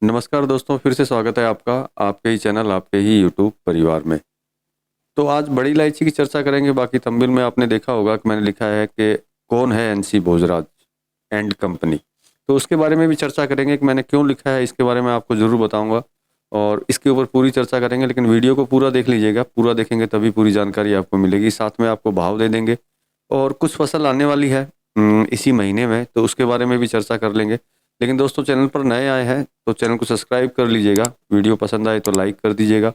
नमस्कार दोस्तों, फिर से स्वागत है आपका आपके ही चैनल, आपके ही यूट्यूब परिवार में। तो आज बड़ी इलायची की चर्चा करेंगे। बाकी थंबनेल में आपने देखा होगा कि मैंने लिखा है कि कौन है एनसी भोजराज एंड कंपनी। तो उसके बारे में भी चर्चा करेंगे कि मैंने क्यों लिखा है, इसके बारे में आपको ज़रूर बताऊंगा और इसके ऊपर पूरी चर्चा करेंगे। लेकिन वीडियो को पूरा देख लीजिएगा, पूरा देखेंगे तभी पूरी जानकारी आपको मिलेगी। साथ में आपको भाव दे देंगे और कुछ फसल आने वाली है इसी महीने में, तो उसके बारे में भी चर्चा कर लेंगे। लेकिन दोस्तों, चैनल पर नए आए हैं तो चैनल को सब्सक्राइब कर लीजिएगा। वीडियो पसंद आए तो लाइक कर दीजिएगा।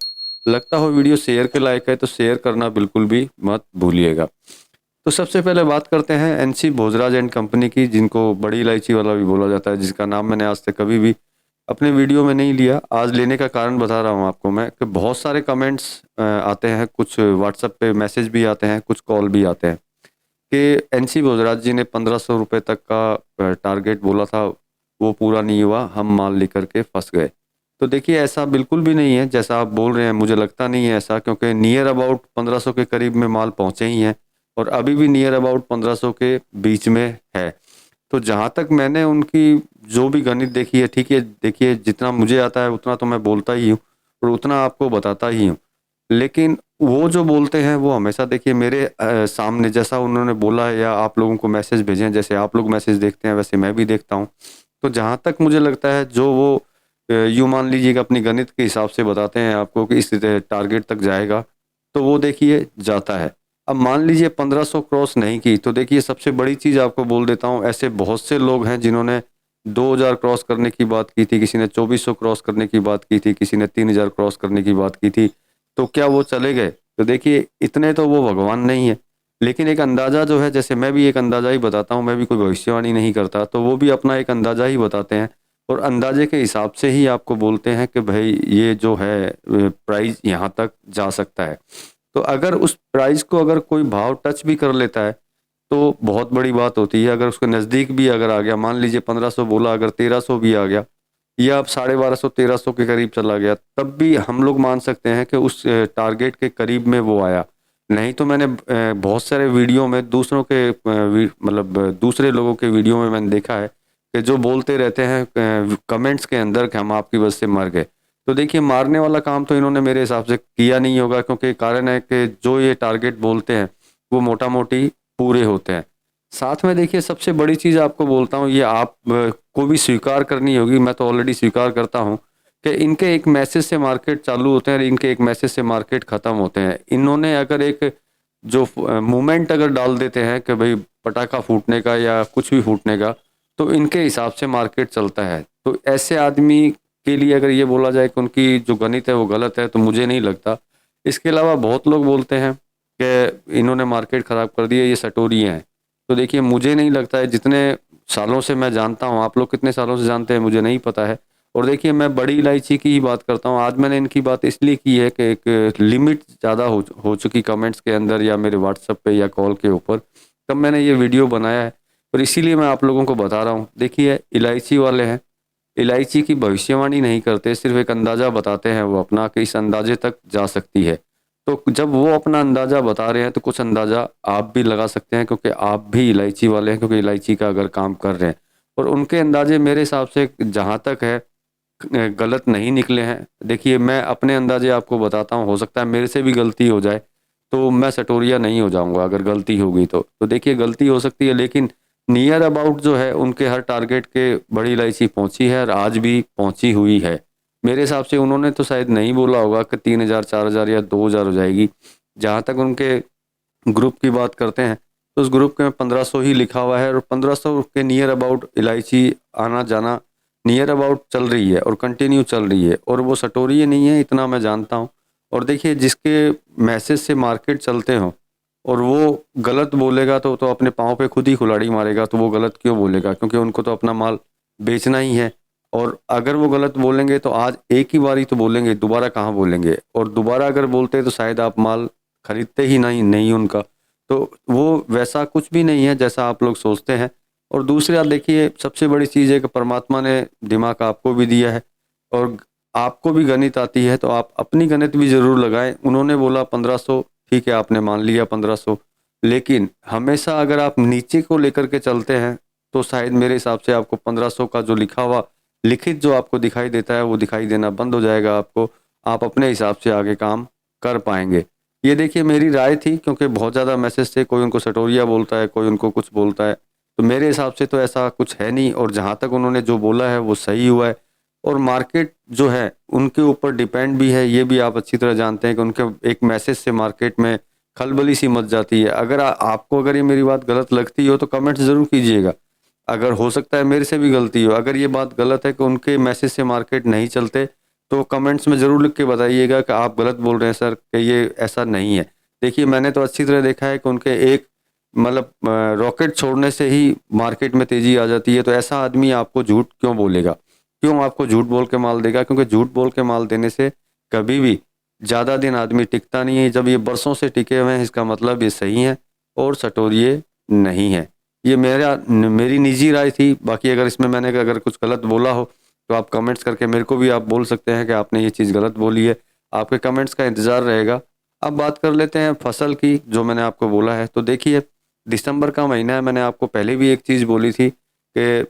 लगता हो वीडियो शेयर के लायक है तो शेयर करना बिल्कुल भी मत भूलिएगा। तो सबसे पहले बात करते हैं एनसी भोजराज एंड कंपनी की, जिनको बड़ी इलायची वाला भी बोला जाता है, जिसका नाम मैंने आज तक कभी भी अपने वीडियो में नहीं लिया। आज लेने का कारण बता रहा हूँ आपको मैं कि बहुत सारे कमेंट्स आते हैं, कुछ व्हाट्सएप पे मैसेज भी आते हैं, कुछ कॉल भी आते हैं कि एनसी भोजराज जी ने 1500 रुपये तक का टारगेट बोला था, वो पूरा नहीं हुआ, हम माल लेकर के फंस गए। तो देखिए, ऐसा बिल्कुल भी नहीं है जैसा आप बोल रहे हैं। मुझे लगता नहीं है ऐसा, क्योंकि नियर अबाउट 1500 के करीब में माल पहुंचे ही हैं और अभी भी नियर अबाउट 1500 के बीच में है। तो जहाँ तक मैंने उनकी जो भी गणित देखी है, ठीक है, देखिए जितना मुझे आता है उतना तो मैं बोलता ही हूँ और उतना आपको बताता ही हूँ। लेकिन वो जो बोलते हैं वो हमेशा देखिए मेरे सामने, जैसा उन्होंने बोला है या आप लोगों को मैसेज भेजे हैं, जैसे आप लोग मैसेज देखते हैं वैसे मैं भी देखता हूँ। तो जहाँ तक मुझे लगता है, जो वो यूँ मान लीजिएगा अपनी गणित के हिसाब से बताते हैं आपको कि इस टारगेट तक जाएगा, तो वो देखिए जाता है। अब मान लीजिए 1500 क्रॉस नहीं की, तो देखिए सबसे बड़ी चीज़ आपको बोल देता हूँ, ऐसे बहुत से लोग हैं जिन्होंने 2000 क्रॉस करने की बात की थी, किसी ने 2400 क्रॉस करने की बात की थी, किसी ने 3000 क्रॉस करने की बात की थी। तो क्या वो चले गए? तो देखिए, इतने तो वो भगवान नहीं है। लेकिन एक अंदाज़ा जो है, जैसे मैं भी एक अंदाज़ा ही बताता हूँ, मैं भी कोई भविष्यवाणी नहीं करता, तो वो भी अपना एक अंदाज़ा ही बताते हैं और अंदाजे के हिसाब से ही आपको बोलते हैं कि भाई ये जो है प्राइस यहाँ तक जा सकता है। तो अगर उस प्राइस को अगर कोई भाव टच भी कर लेता है तो बहुत बड़ी बात होती है। अगर उसके नज़दीक भी अगर आ गया, मान लीजिए 1500 बोला, अगर 1300 भी आ गया या अब 1250 1300 के करीब चला गया, तब भी हम लोग मान सकते हैं कि उस टारगेट के करीब में वो आया। नहीं तो मैंने बहुत सारे वीडियो में दूसरों के मतलब दूसरे लोगों के वीडियो में मैंने देखा है कि जो बोलते रहते हैं कमेंट्स के अंदर कि हम आपकी वजह से मर गए। तो देखिए, मारने वाला काम तो इन्होंने मेरे हिसाब से किया नहीं होगा, क्योंकि कारण है कि जो ये टारगेट बोलते हैं वो मोटा मोटी पूरे होते हैं। साथ में देखिए, सबसे बड़ी चीज़ आपको बोलता हूँ, ये आप को भी स्वीकार करनी होगी, मैं तो ऑलरेडी स्वीकार करता हूँ कि इनके एक मैसेज से मार्केट चालू होते हैं और इनके एक मैसेज से मार्केट ख़त्म होते हैं। इन्होंने अगर एक जो मूवमेंट अगर डाल देते हैं कि भाई पटाखा फूटने का या कुछ भी फूटने का, तो इनके हिसाब से मार्केट चलता है। तो ऐसे आदमी के लिए अगर ये बोला जाए कि उनकी जो गणित है वो गलत है, तो मुझे नहीं लगता। इसके अलावा बहुत लोग बोलते हैं कि इन्होंने मार्केट ख़राब कर दी है, ये सटोरी हैं। तो देखिए, मुझे नहीं लगता है। जितने सालों से मैं जानता हूँ, आप लोग कितने सालों से जानते हैं मुझे नहीं पता है। और देखिए, मैं बड़ी इलायची की ही बात करता हूँ। आज मैंने इनकी बात इसलिए की है कि एक लिमिट ज़्यादा हो चुकी कमेंट्स के अंदर या मेरे व्हाट्सएप पे या कॉल के ऊपर, तब मैंने ये वीडियो बनाया है और इसीलिए मैं आप लोगों को बता रहा हूँ। देखिए, इलायची वाले हैं, इलायची की भविष्यवाणी नहीं करते, सिर्फ एक अंदाज़ा बताते हैं वो अपना कि इस अंदाजे तक जा सकती है। तो जब वो अपना अंदाज़ा बता रहे हैं तो कुछ अंदाज़ा आप भी लगा सकते हैं, क्योंकि आप भी इलायची वाले हैं, क्योंकि इलायची का अगर काम कर रहे हैं। और उनके अंदाजे मेरे हिसाब से जहाँ तक है गलत नहीं निकले हैं। देखिए, मैं अपने अंदाजे आपको बताता हूँ, हो सकता है मेरे से भी गलती हो जाए, तो मैं सटोरिया नहीं हो जाऊँगा अगर गलती होगी तो देखिए, गलती हो सकती है, लेकिन नियर अबाउट जो है उनके हर टारगेट के बड़ी इलायची पहुंची है और आज भी पहुंची हुई है। मेरे हिसाब से उन्होंने तो शायद नहीं बोला होगा कि 3000 4000 या 2000 हो जाएगी। जहाँ तक उनके ग्रुप की बात करते हैं तो उस ग्रुप के में 1500 ही लिखा हुआ है और 1500 के नियर अबाउट इलायची आना जाना नियर अबाउट चल रही है और कंटिन्यू चल रही है, और वो सटोरी नहीं है, इतना मैं जानता हूँ। और देखिए, जिसके मैसेज से मार्केट चलते हो और वो गलत बोलेगा तो अपने पाँव पे खुद ही कुल्हाड़ी मारेगा। तो वो गलत क्यों बोलेगा? क्योंकि उनको तो अपना माल बेचना ही है। और अगर वो गलत बोलेंगे तो आज एक ही बारी तो बोलेंगे, दोबारा कहाँ बोलेंगे? और दोबारा अगर बोलते तो शायद आप माल खरीदते ही नहीं उनका। तो वो वैसा कुछ भी नहीं है जैसा आप लोग सोचते हैं। और दूसरी बात देखिए, सबसे बड़ी चीज़ है कि परमात्मा ने दिमाग आपको भी दिया है और आपको भी गणित आती है, तो आप अपनी गणित भी ज़रूर लगाएं। उन्होंने बोला 1500, ठीक है, आपने मान लिया 1500, लेकिन हमेशा अगर आप नीचे को लेकर के चलते हैं तो शायद मेरे हिसाब से आपको 1500 का जो लिखा हुआ लिखित जो आपको दिखाई देता है वो दिखाई देना बंद हो जाएगा आपको, आप अपने हिसाब से आगे काम कर पाएंगे। ये देखिए मेरी राय थी, क्योंकि बहुत ज़्यादा मैसेज थे, कोई उनको सटोरिया बोलता है, कोई उनको कुछ बोलता है, तो मेरे हिसाब से तो ऐसा कुछ है नहीं, और जहाँ तक उन्होंने जो बोला है वो सही हुआ है। और मार्केट जो है उनके ऊपर डिपेंड भी है, ये भी आप अच्छी तरह जानते हैं कि उनके एक मैसेज से मार्केट में खलबली सी मच जाती है। अगर आपको अगर ये मेरी बात गलत लगती हो तो कमेंट ज़रूर कीजिएगा, अगर हो सकता है मेरे से भी गलती हो। अगर ये बात गलत है कि उनके मैसेज से मार्केट नहीं चलते, तो कमेंट्स में ज़रूर लिख के बताइएगा कि आप गलत बोल रहे हैं सर, कि ये ऐसा नहीं है। देखिए मैंने तो अच्छी तरह देखा है कि उनके एक मतलब रॉकेट छोड़ने से ही मार्केट में तेज़ी आ जाती है। तो ऐसा आदमी आपको झूठ क्यों बोलेगा, क्यों आपको झूठ बोल के माल देगा? क्योंकि झूठ बोल के माल देने से कभी भी ज़्यादा दिन आदमी टिकता नहीं है। जब ये बरसों से टिके हुए हैं, इसका मतलब ये सही है और सटोरिये नहीं है। ये मेरी निजी राय थी। बाकी अगर इसमें मैंने अगर कुछ गलत बोला हो तो आप कमेंट्स करके मेरे को भी आप बोल सकते हैं कि आपने ये चीज़ गलत बोली है। आपके कमेंट्स का इंतज़ार रहेगा। अब बात कर लेते हैं फसल की, जो मैंने आपको बोला है। तो देखिए दिसंबर का महीना है, मैंने आपको पहले भी एक चीज़ बोली थी कि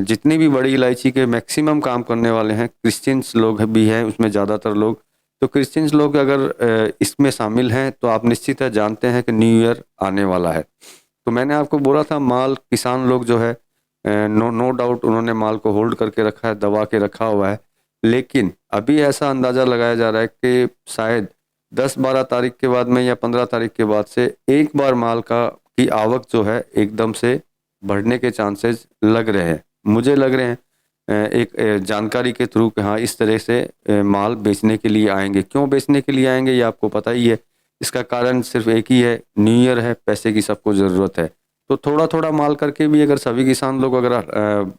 जितनी भी बड़ी इलायची के मैक्सिमम काम करने वाले हैं क्रिश्चियंस लोग भी हैं उसमें ज़्यादातर लोग। तो क्रिश्चियंस लोग अगर इसमें शामिल हैं तो आप निश्चित है जानते हैं कि न्यू ईयर आने वाला है। तो मैंने आपको बोला था माल किसान लोग जो है नो डाउट उन्होंने माल को होल्ड करके रखा है, दबा के रखा हुआ है। लेकिन अभी ऐसा अंदाज़ा लगाया जा रहा है कि शायद 10-12 तारीख के बाद में या 15 तारीख के बाद से एक बार माल की आवक जो है एकदम से बढ़ने के चांसेस लग रहे हैं। मुझे लग रहे हैं एक जानकारी के थ्रू कि हाँ इस तरह से माल बेचने के लिए आएंगे। क्यों बेचने के लिए आएंगे ये आपको पता ही है। इसका कारण सिर्फ एक ही है, न्यू ईयर है, पैसे की सबको ज़रूरत है। तो थोड़ा थोड़ा माल करके भी अगर सभी किसान लोग अगर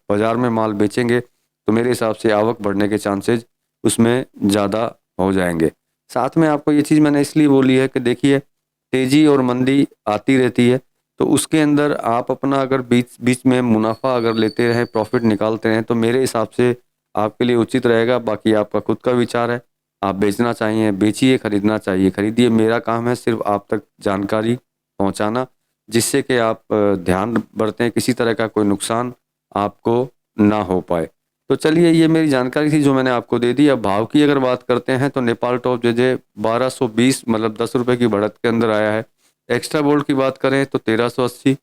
बाज़ार में माल बेचेंगे तो मेरे हिसाब से आवक बढ़ने के चांसेस उसमें ज़्यादा हो जाएंगे। साथ में आपको ये चीज़ मैंने इसलिए बोली है कि देखिए तेज़ी और मंदी आती रहती है, तो उसके अंदर आप अपना अगर बीच बीच में मुनाफा अगर लेते रहें, प्रॉफिट निकालते रहें, तो मेरे हिसाब से आपके लिए उचित रहेगा। बाकी आपका खुद का विचार है, आप बेचना चाहिए बेचिए, खरीदना चाहिए खरीदिए। मेरा काम है सिर्फ आप तक जानकारी पहुंचाना, जिससे कि आप ध्यान बरतें, किसी तरह का कोई नुकसान आपको ना हो पाए। तो चलिए ये मेरी जानकारी थी जो मैंने आपको दे दी। अब भाव की अगर बात करते हैं तो नेपाल टॉप जे 1220 मतलब 10 रुपये की बढ़त के अंदर आया है। एक्स्ट्रा गोल्ड की बात करें तो 1380,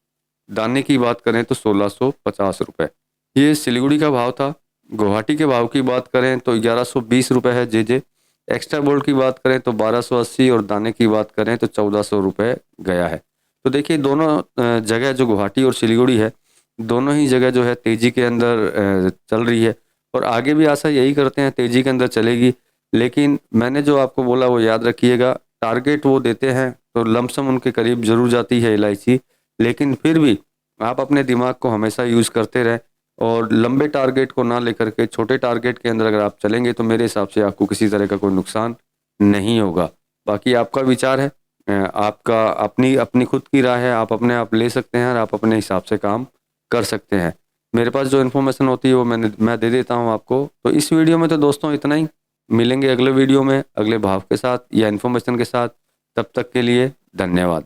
दाने की बात करें तो 1650 रुपये। ये सिलीगुड़ी का भाव था। गुवाहाटी के भाव की बात करें तो 1120 रुपये है जे। एक्स्ट्रा गोल्ड की बात करें तो 1280 और दाने की बात करें तो 1400 रुपये गया है। तो देखिए दोनों जगह जो गुवाहाटी और सिलीगुड़ी है, दोनों ही जगह जो है तेज़ी के अंदर चल रही है, और आगे भी आशा यही करते हैं तेज़ी के अंदर चलेगी। लेकिन मैंने जो आपको बोला वो याद रखिएगा, टारगेट वो देते हैं तो लमसम उनके करीब ज़रूर जाती है इलायची। लेकिन फिर भी आप अपने दिमाग को हमेशा यूज़ करते रहें और लंबे टारगेट को ना लेकर के छोटे टारगेट के अंदर अगर आप चलेंगे तो मेरे हिसाब से आपको किसी तरह का कोई नुकसान नहीं होगा। बाकी आपका विचार है, आपका अपनी अपनी खुद की राय है, आप अपने आप ले सकते हैं और आप अपने हिसाब से काम कर सकते हैं। मेरे पास जो इन्फॉर्मेशन होती है वो मैं दे देता हूँ आपको। तो इस वीडियो में तो दोस्तों इतना ही। मिलेंगे अगले वीडियो में अगले भाव के साथ या इन्फॉर्मेशन के साथ। तब तक के लिए धन्यवाद।